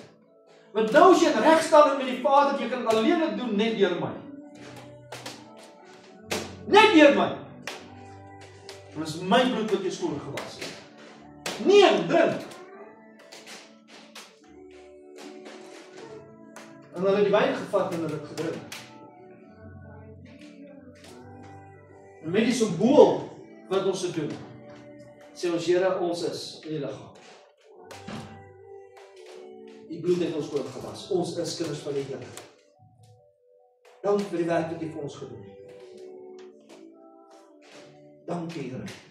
Want nou as jy in regstelling met die Vader, jy kan dit alleenlik doen net deur my. Net deur my. Want dit is my bloed wat jou skoon gewas het. Neem, drink. En hulle het die wyn gevat en hulle het gedrink. En met die simbool wat ons het doen, sê ons Here, ons is in die liggaam. Die bloed het ons skoon gewas. Ons is kinders van die Here. Dankie vir die werk wat jy vir ons gedoen het. Dankie, Here.